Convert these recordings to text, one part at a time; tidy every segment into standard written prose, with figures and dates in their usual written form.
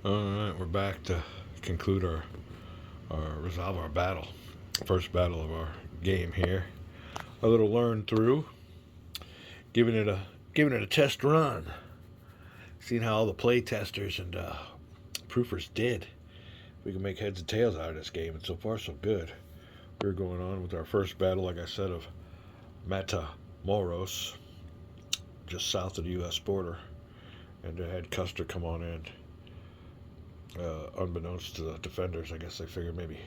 Alright, we're back to conclude our resolve our battle. First battle of our game here. A little learn through. Giving it a test run. Seeing how all the play testers and proofers did. We can make heads and tails out of this game, and so far so good. We're going on with our first battle, like I said, of Matamoros, just south of the U.S. border, and I had Custer come on in. Unbeknownst to the defenders, I guess they figured maybe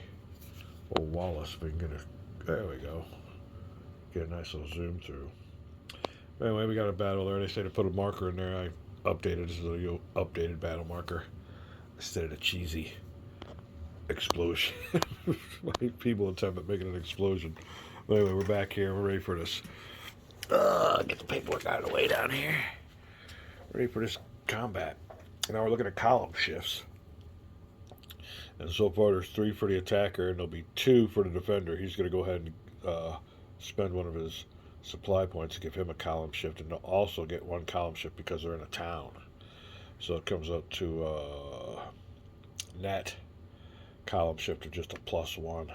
old Wallace, we can get a, there we go, get a nice little zoom through. Anyway, we got a battle there. They say to put a marker in there. I updated, this is a updated battle marker instead of the cheesy explosion. People attempt at making an explosion. Anyway, we're back here. We're ready for this. Get the paperwork out of the way down here. Ready for this combat. Now we're looking at column shifts. And so far, there's 3 for the attacker, and there'll be 2 for the defender. He's going to go ahead and spend one of his supply points to give him a column shift, and they'll also get 1 column shift because they're in a town. So it comes up to net column shift of just a +1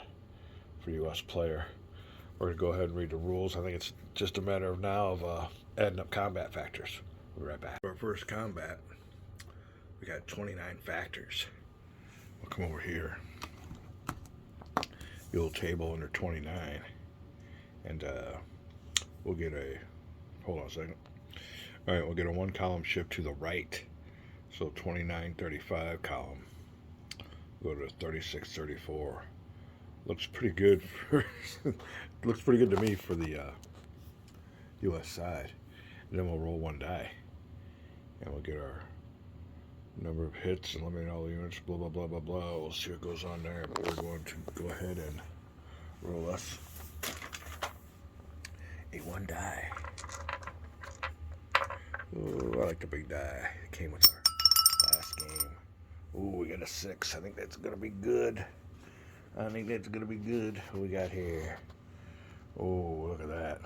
for U.S. player. We're going to go ahead and read the rules. I think it's just a matter of now of adding up combat factors. We'll be right back. For our first combat, we got 29 factors. We'll come over here. The old table under 29. And we'll get a, hold on a second. All right, we'll get a 1 column shift to the right. So 2935 column. Go to 3634. Looks pretty good for looks pretty good to me for the US side. And then we'll roll 1 die. And we'll get our number of hits, eliminate all the units, blah blah blah blah blah. We'll see what goes on there, but we're going to go ahead and roll us a 1 die. Ooh, I like the big die. It came with our last game. Ooh, we got a 6. I think that's gonna be good. What we got here? Oh, look at that.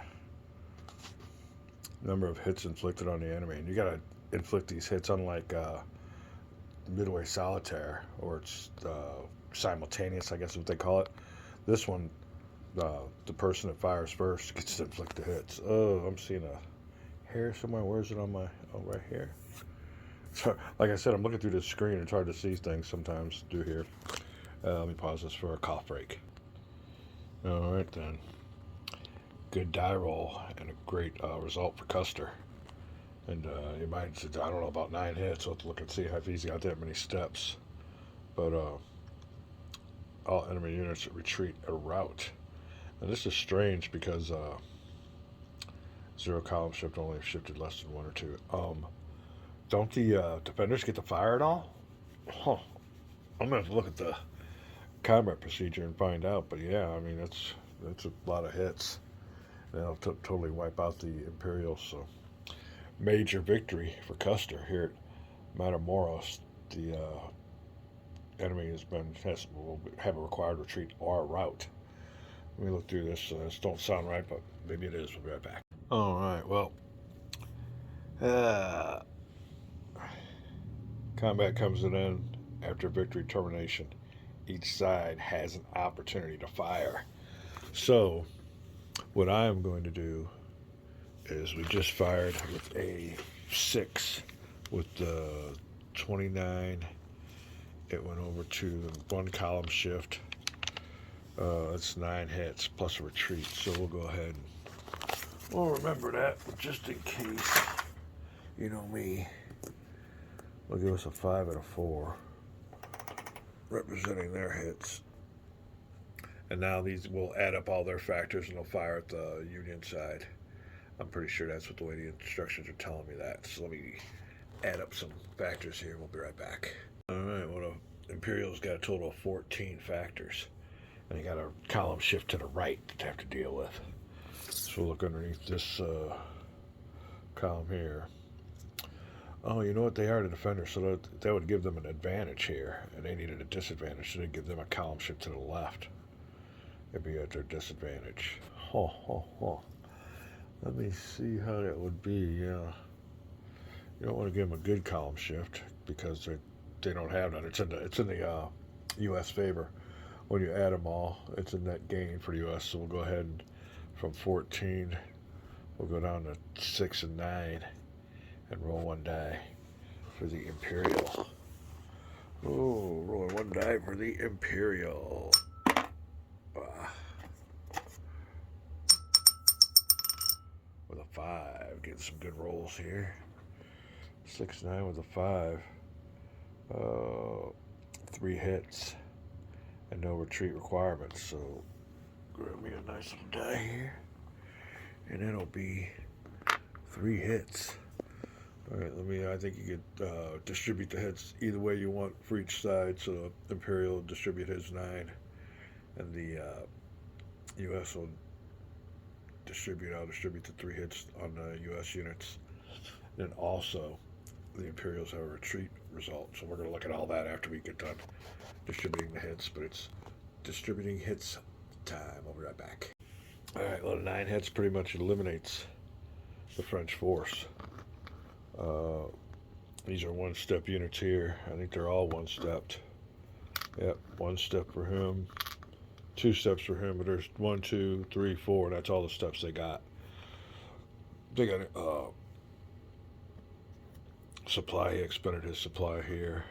Number of hits inflicted on the enemy. And you gotta inflict these hits unlike midway solitaire, or it's simultaneous, I guess is what they call it. This one, the person that fires first gets to inflict the hits. Oh, I'm seeing a hair somewhere. Where's it on my, oh, right here. So, like I said, I'm looking through this screen. It's hard to see things sometimes through here. Let me pause this for a cough break. All right, then. Good die roll and a great result for Custer. And you might say, I don't know about 9 hits. Let's look and see if he's got that many steps. But all enemy units retreat a route. And this is strange because 0 column shift only shifted less than 1 or 2. Don't the defenders get to fire at all? Huh. I'm gonna have to look at the combat procedure and find out. But yeah, I mean that's a lot of hits. They'll totally wipe out the Imperials. So major victory for Custer here at Matamoros. The enemy will have a required retreat or a route. Let me look through this. This don't sound right, but maybe it is. We'll be right back. All right. Well, combat comes to an end after victory termination. Each side has an opportunity to fire. So, what I am going to do is we just fired with a 6 with the 29. It went over to 1 column shift. That's 9 hits plus a retreat. So we'll go ahead and we'll remember that just in case. You know me. We'll give us a 5 and a 4, representing their hits. And now these will add up all their factors and they'll fire at the Union side. I'm pretty sure that's what the way the instructions are telling me that. So let me add up some factors here. We'll be right back. All right, well, the Imperials got a total of 14 factors. And you got a column shift to the right to have to deal with. So we'll look underneath this column here. Oh, you know what? They are the defenders, so that would give them an advantage here. And they needed a disadvantage, so they'd give them a column shift to the left. It'd be at their disadvantage. Let me see how that would be. Yeah. You don't want to give them a good column shift because they don't have none. It's in the U.S. favor. When you add them all, it's a net gain for the U.S. So we'll go ahead and from 14, we'll go down to 6 and 9, and roll one die for the Imperial. Oh, rolling one die for the Imperial. With a 5, getting some good rolls here. 6-9 with a 5. 3 hits and no retreat requirements. So grab me a nice little die here, and it'll be 3 hits. All right, I think you could distribute the hits either way you want for each side. So Imperial will distribute his 9, and the U.S. will I'll distribute the 3 hits on the U.S. units. And also, the Imperials have a retreat result. So we're going to look at all that after we get done distributing the hits. But it's distributing hits time. I'll be right back. All right, well, 9 hits pretty much eliminates the French force. These are 1-step units here. I think they're all 1-stepped. Yep, 1 step for him. 2 steps for him, but there's 1, 2, 3, 4, and that's all the steps they got. They got supply. He expended his supply here.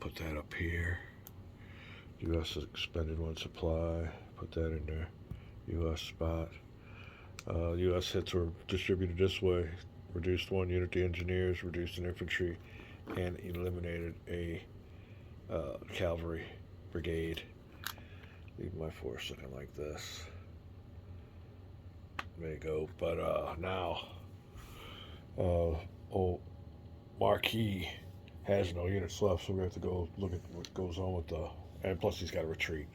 Put that up here. U.S. has expended 1 supply. Put that in there. U.S. spot. U.S. hits were distributed this way. Reduced 1 unit to engineers, reduced an infantry, and eliminated a cavalry brigade. Leave my force looking like this. There you go. But now, old Marquis has no units left, so we have to go look at what goes on with the. And plus, he's got to retreat.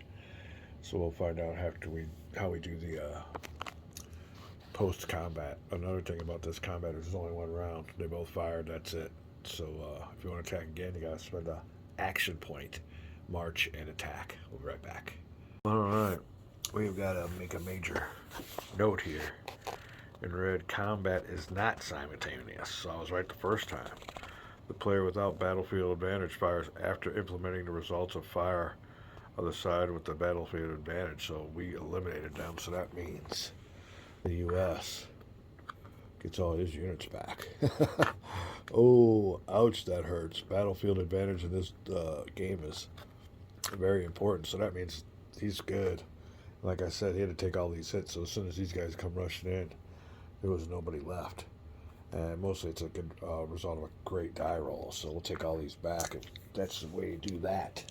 So we'll find out how we do the post-combat. Another thing about this combat is there's only 1 round. They both fired. That's it. So if you want to attack again, you got to spend a action point, march, and attack. We'll be right back. All right, we've got to make a major note here. In red, combat is not simultaneous, so I was right the first time. The player without battlefield advantage fires after implementing the results of fire of the side with the battlefield advantage, so we eliminated them, so that means the U.S. gets all his units back. Oh, ouch, that hurts. Battlefield advantage in this game is very important, so that means he's good. Like I said, he had to take all these hits, so as soon as these guys come rushing in, there was nobody left. And mostly it's a good result of a great die roll, so we'll take all these back, and that's the way you do that.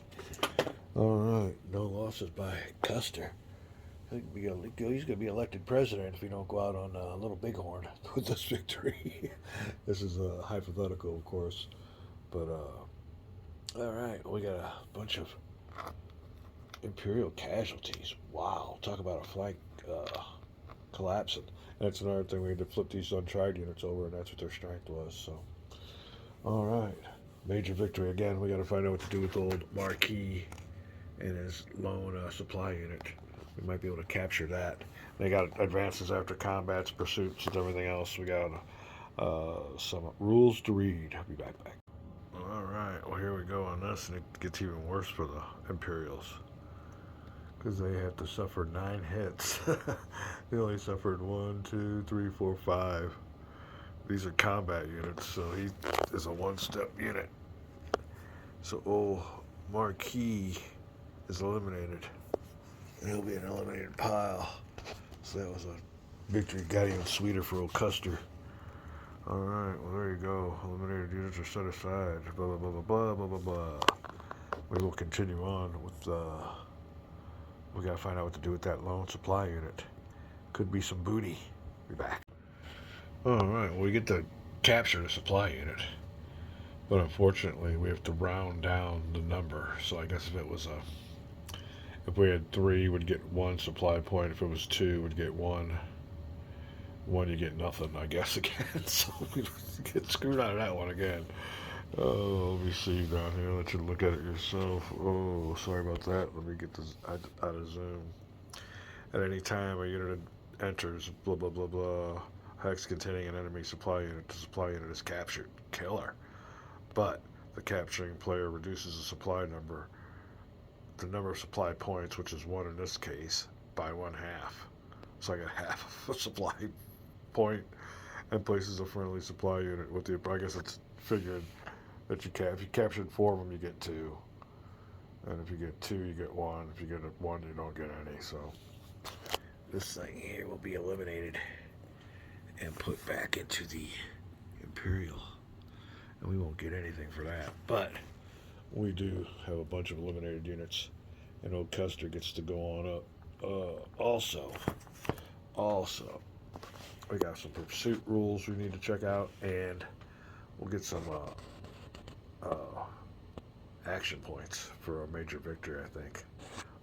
All right, no losses by Custer. He's going to be elected president if you don't go out on a Little Bighorn with this victory. This is a hypothetical, of course. But, all right, we got a bunch of Imperial casualties. Wow, talk about a flank collapsing. And that's another thing. We had to flip these untried units over, and that's what their strength was. So, all right, major victory again. We got to find out what to do with old Marquis and his lone supply unit. We might be able to capture that. They got advances after combats, pursuits, and everything else. We got some rules to read. I'll be back. All right, well, here we go on this, and it gets even worse for the Imperials because they have to suffer 9 hits. They only suffered 1, 2, 3, 4, 5. These are combat units, so he is a 1-step unit. So old Marquis is eliminated. And he'll be an eliminated pile. So that was a victory. Got even sweeter for old Custer. All right, well, there you go. Eliminated units are set aside. Blah, blah, blah, blah, blah, blah, blah. We will continue on with, we got to find out what to do with that lone supply unit. Could be some booty. Be back. All right, well, we get to capture the supply unit. But unfortunately, we have to round down the number. So I guess if we had 3, we'd get 1 supply point. If it was 2, we'd get 1. 1, you get nothing, I guess, again. So we get screwed out of that one again. Oh, let me see down here. Let you look at it yourself. Oh, sorry about that. Let me get this out of zoom. At any time, a unit enters, blah, blah, blah, blah, hex containing an enemy supply unit. The supply unit is captured. Killer. But The capturing player reduces the number of supply points, which is 1 in this case, by 1/2. So I get half of a supply point and places a friendly supply unit with the. I guess it's figured that if you captured 4 of them, you get 2, and if you get 2, you get 1. If you get 1, you don't get any. So this thing here will be eliminated and put back into the Imperial, and we won't get anything for that. But we do have a bunch of eliminated units, and old Custer gets to go on up. Also, we got some pursuit rules we need to check out, and we'll get some action points for a major victory, I think.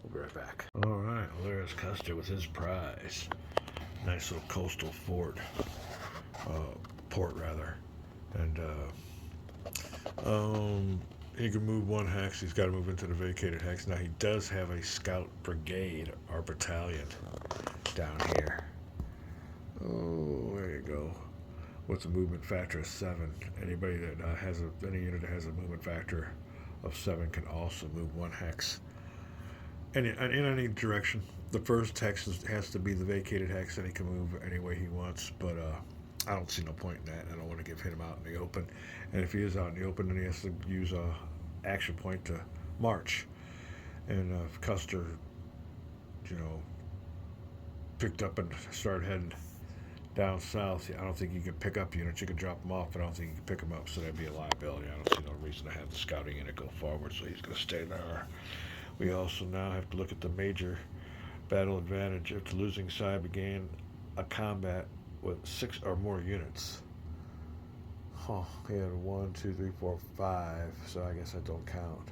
We'll be right back. All right, well, there's Custer with his prize. Nice little coastal port rather, and he can move 1 hex. He's got to move into the vacated hex. Now he does have a scout brigade or battalion down here. Oh, there you go. With a movement factor of 7. Anybody that any unit that has a movement factor of 7 can also move 1 hex. And in any direction. The first hex has to be the vacated hex, and he can move any way he wants. But I don't see no point in that. I don't want to give him out in the open. And if he is out in the open, then he has to use a action point to march. And if Custer, picked up and started heading down south, I don't think you can pick up units. You can drop them off, but I don't think you can pick them up, so that'd be a liability. I don't see no reason to have the scouting unit go forward, so he's going to stay there. We also now have to look at the major battle advantage. If the losing side began a combat with 6 or more units. He had 1, 2, 3, 4, 5, so I guess that don't count.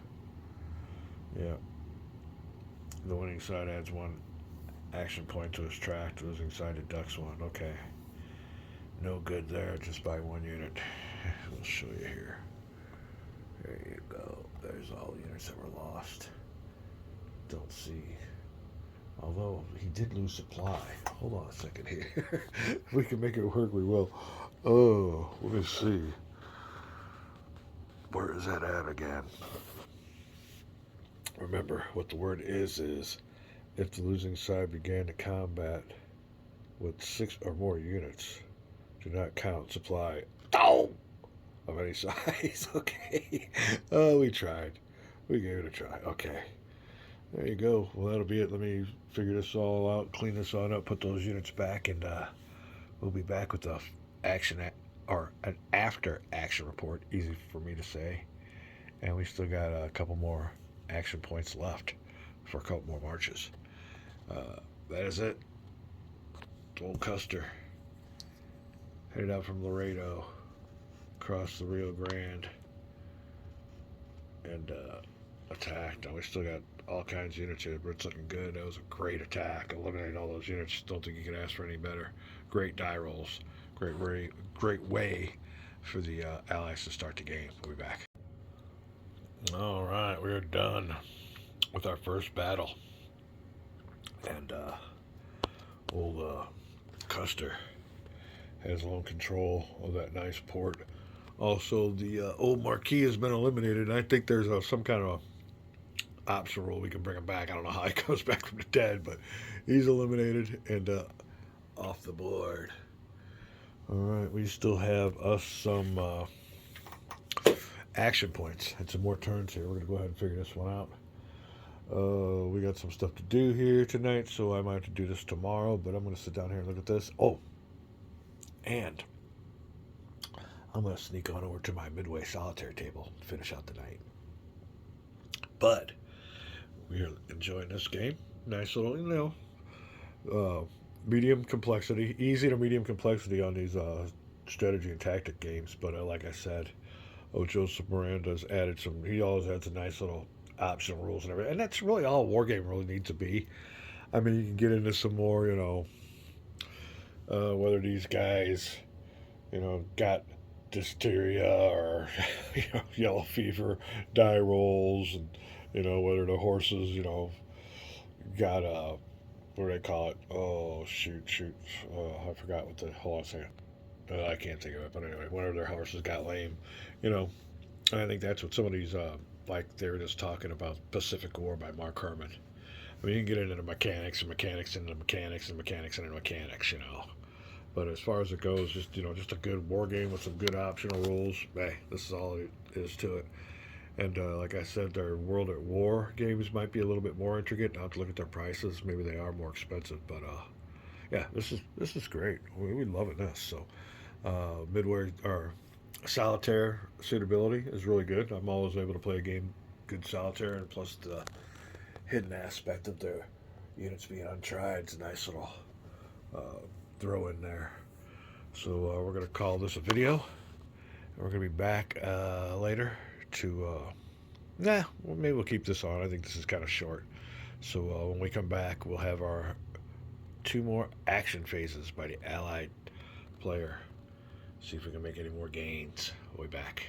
Yeah. The winning side adds 1 action point to his track. The losing side deducts 1. Okay. No good there, just by 1 unit. We'll show you here. There you go. There's all the units that were lost. Don't see. Although he did lose supply. Hold on a second here. If we can make it work, we will. Oh, let me see. Where is that at again? Remember, what the word is if the losing side began to combat with 6 or more units, do not count supply of any size. Okay. Oh, we tried. We gave it a try. Okay. There you go. Well, that'll be it. Let me figure this all out, clean this on up, put those units back, and we'll be back with the or an after action report. Easy for me to say. And we still got a couple more action points left for a couple more marches. That is it. Old Custer headed out from Laredo, across the Rio Grande, and attacked. Now we still got all kinds of units here, but it's looking good. That was a great attack. Eliminating all those units. Don't think you could ask for any better. Great die rolls. Great way for the Allies to start the game. We'll be back. All right, we're done with our first battle. And old Custer has lone control of that nice port. Also, the old Marquis has been eliminated, and I think there's some kind of option rule we can bring him back. I don't know how he comes back from the dead, but he's eliminated and off the board. All right, we still have us some action points and some more turns here. We're going to go ahead and figure this one out. We got some stuff to do here tonight, so I might have to do this tomorrow, but I'm going to sit down here and look at this. Oh, and I'm going to sneak on over to my Midway solitaire table to finish out the night. But we are enjoying this game. Nice little, medium complexity, easy to medium complexity on these strategy and tactic games. But like I said, Joseph Miranda's added some. He always adds a nice little optional rules and everything, and that's really all a war game really needs to be. I mean, you can get into some more, whether these guys, got dysteria or yellow fever, die rolls, and whether the horses, got what do they call it? Oh shoot! I forgot what the. Hold on a second. I can't think of it, but anyway, whenever their horses got lame, And I think that's what some of these, like they're just talking about Pacific War by Mark Herman. I mean, you can get into the mechanics and mechanics and the mechanics and mechanics and the mechanics, you know. But as far as it goes, just just a good war game with some good optional rules. Hey, this is all it is to it. And like I said, their World at War games might be a little bit more intricate. I'll have to look at their prices. Maybe they are more expensive, but yeah, this is great. We love it. This so midway or solitaire suitability is really good. I'm always able to play a game good solitaire, and plus the hidden aspect of their units being untried. It's a nice little uh, throw in there. So we're gonna call this a video. We're gonna be back later to. Well, maybe we'll keep this on. I think this is kind of short. So when we come back, we'll have our two more action phases by the Allied player. See if we can make any more gains. We'll be back.